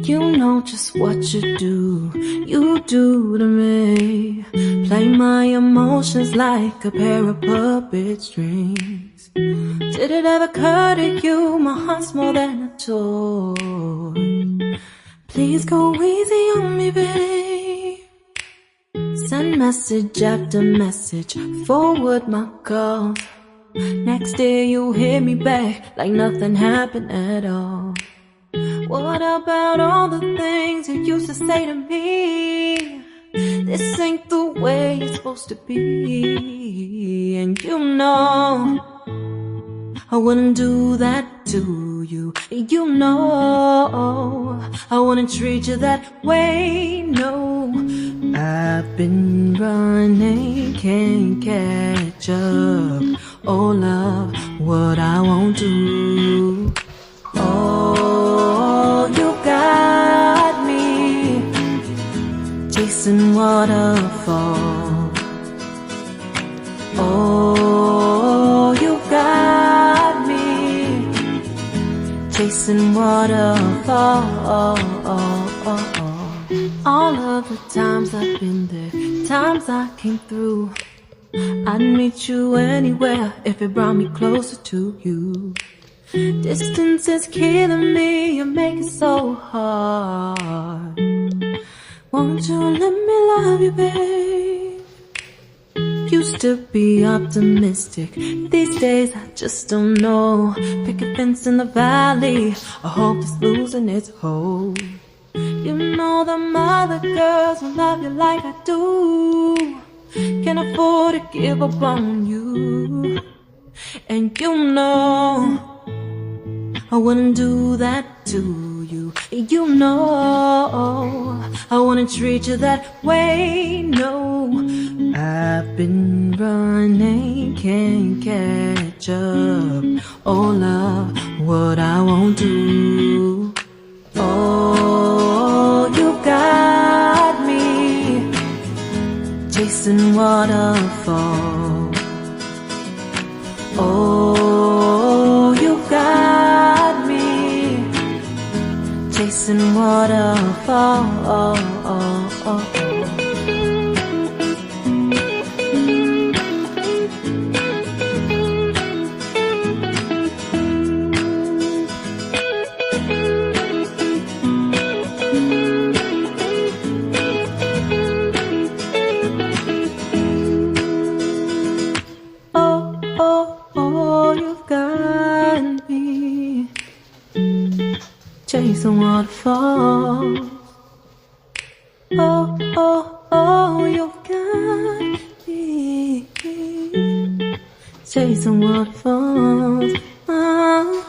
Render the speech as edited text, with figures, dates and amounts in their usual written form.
You know just what you do to me. Play my emotions like a pair of puppet strings. Did it ever occur to you my heart's more than a toy? Please go easy on me, babe. Send message after message, forward my calls. Next day you hit me back like nothing happened at all. What about all the things you used to say to me? This ain't the way it's supposed to be. And you know I wouldn't do that to you. You know I wouldn't treat you that way, no. I've been running, can't catch up. Oh love, what I won't do. Oh, you got me chasing waterfalls. Oh, you got me chasing waterfalls. All of the times I've been there, times I came through, I'd meet you anywhere if it brought me closer to you. Distance is killing me, you make it so hard. Won't you let me love you, babe? Used to be optimistic, these days I just don't know. Pick a fence in the valley, I hope it's losing its hold. You know them other girls will love you like I do. Can't afford to give up on you. And you know I wouldn't do that to you. You know I wouldn't treat you that way, no. I've been running, can't catch up. Oh love, what I won't do. Oh, you got me chasing waterfalls. Oh, you got me chasing waterfalls. Chasing waterfalls. Oh, oh, oh, you got me chasing waterfalls. Oh.